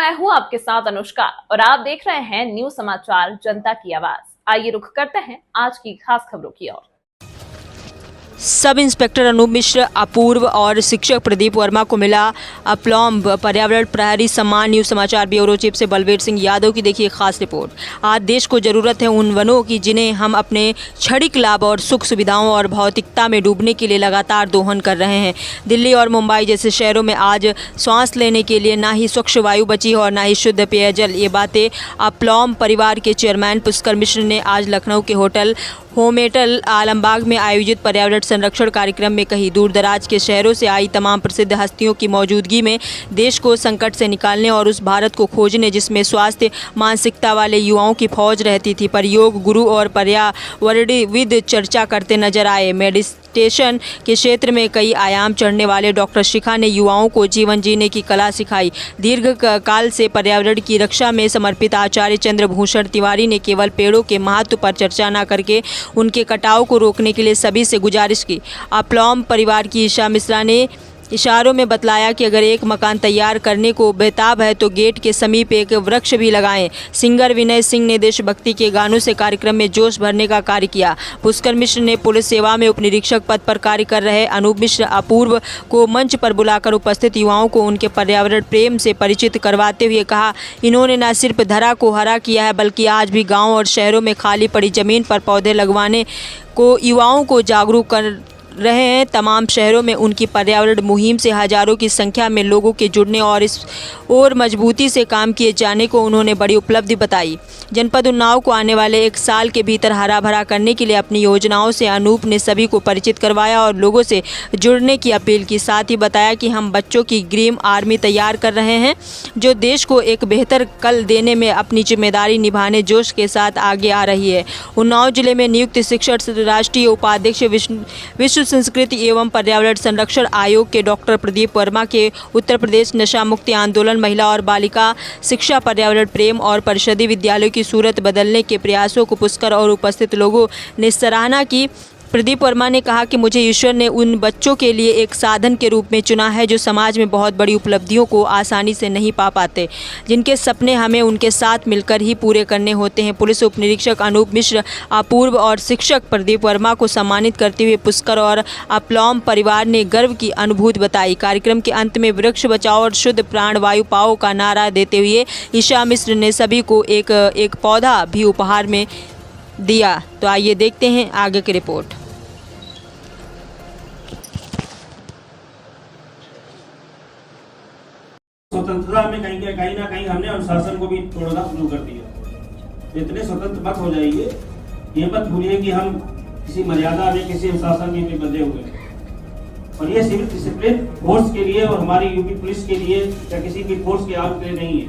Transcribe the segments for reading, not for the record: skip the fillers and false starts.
मैं हूं आपके साथ अनुष्का और आप देख रहे हैं न्यूज समाचार जनता की आवाज। आइए रुख करते हैं आज की खास खबरों की ओर। सब इंस्पेक्टर अनूप मिश्र अपूर्व और शिक्षक प्रदीप वर्मा को मिला अप्लॉम्ब पर्यावरण प्रहरी सम्मान। न्यूज समाचार ब्यूरो चीफ से बलबीर सिंह यादव की देखिए खास रिपोर्ट। आज देश को जरूरत है उन वनों की जिन्हें हम अपने क्षणिक लाभ और सुख सुविधाओं और भौतिकता में डूबने के लिए लगातार दोहन कर रहे हैं। दिल्ली और मुंबई जैसे शहरों में आज सांस लेने के लिए ना ही स्वच्छ वायु बची और ना ही शुद्ध पेयजल। ये बातें अप्लॉम्ब परिवार के चेयरमैन पुष्कर मिश्र ने आज लखनऊ के होटल होमेटल आलमबाग में आयोजित पर्यावरण संरक्षण कार्यक्रम में कही। दूर दराज के शहरों से आई तमाम प्रसिद्ध हस्तियों की मौजूदगी में देश को संकट से निकालने और उस भारत को खोजने जिसमें स्वास्थ्य मानसिकता वाले युवाओं की फौज रहती थी पर योग गुरु और पर्यावरणविद चर्चा करते नजर आए। मेडिटेशन के क्षेत्र में कई आयाम चढ़ने वाले डॉक्टर शिखा ने युवाओं को जीवन जीने की कला सिखाई। दीर्घ काल से पर्यावरण की रक्षा में समर्पित आचार्य चंद्रभूषण तिवारी ने केवल पेड़ों के महत्व पर चर्चा न करके उनके कटाव को रोकने के लिए सभी से गुजारिश की। अप्लॉम्ब परिवार की ईशा मिश्रा ने इशारों में बतलाया कि अगर एक मकान तैयार करने को बेताब है तो गेट के समीप एक वृक्ष भी लगाएं। सिंगर विनय सिंह ने देशभक्ति के गानों से कार्यक्रम में जोश भरने का कार्य किया। पुष्कर मिश्र ने पुलिस सेवा में उपनिरीक्षक पद पर कार्य कर रहे अनूप मिश्र अपूर्व को मंच पर बुलाकर उपस्थित युवाओं को उनके पर्यावरण प्रेम से परिचित करवाते हुए कहा, इन्होंने न सिर्फ धरा को हरा किया है बल्कि आज भी गाँव और शहरों में खाली पड़ी जमीन पर पौधे लगवाने को युवाओं को जागरूक कर रहे हैं। तमाम शहरों में उनकी पर्यावरण मुहिम से हजारों की संख्या में लोगों के जुड़ने और इस और मजबूती से काम किए जाने को उन्होंने बड़ी उपलब्धि बताई। जनपद उन्नाव को आने वाले एक साल के भीतर हरा भरा करने के लिए अपनी योजनाओं से अनूप ने सभी को परिचित करवाया और लोगों से जुड़ने की अपील की। साथ ही बताया कि हम बच्चों की ग्रीन आर्मी तैयार कर रहे हैं जो देश को एक बेहतर कल देने में अपनी जिम्मेदारी निभाने जोश के साथ आगे आ रही है। उन्नाव जिले में नियुक्त शिक्षक राष्ट्रीय उपाध्यक्ष विश्व संस्कृति एवं पर्यावरण संरक्षण आयोग के डॉक्टर प्रदीप वर्मा के उत्तर प्रदेश नशा मुक्ति आंदोलन महिला और बालिका शिक्षा पर्यावरण प्रेम और परिषदीय विद्यालयों की सूरत बदलने के प्रयासों को पुष्कर और उपस्थित लोगों ने सराहना की। प्रदीप वर्मा ने कहा कि मुझे ईश्वर ने उन बच्चों के लिए एक साधन के रूप में चुना है जो समाज में बहुत बड़ी उपलब्धियों को आसानी से नहीं पा पाते, जिनके सपने हमें उनके साथ मिलकर ही पूरे करने होते हैं। पुलिस उप निरीक्षक अनूप मिश्र अपूर्व और शिक्षक प्रदीप वर्मा को सम्मानित करते हुए पुष्कर और अप्लॉम्ब परिवार ने गर्व की अनुभूति बताई। कार्यक्रम के अंत में वृक्ष बचाओ और शुद्ध प्राण वायु पाओ का नारा देते हुए ईशा मिश्र ने सभी को एक पौधा भी उपहार में दिया। तो आइए देखते हैं आगे की रिपोर्ट। स्वतंत्रता में कहीं ना कहीं हमने अनुशासन को भी तोड़ना शुरू कर दिया। इतने स्वतंत्र मत हो जाइए, ये मत भूलिए कि हम किसी मर्यादा में किसी अनुशासन में बंधे हुए हैं। और ये सिविल डिसिप्लिन फोर्स के लिए और हमारी यूपी पुलिस के लिए या किसी भी फोर्स के आउट के लिए नहीं है।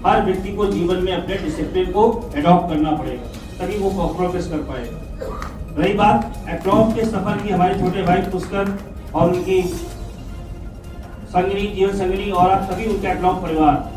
हर व्यक्ति को जीवन में अपने डिसिप्लिन को एडॉप्ट करना पड़ेगा तभी वो प्रोग्रेस कर पाएगा। रही बात अप्लॉम्ब के सफर की, हमारे छोटे भाई पुष्कर और उनकी संगनी जीवन संगनी और आप सभी उनके अप्लॉम्ब परिवार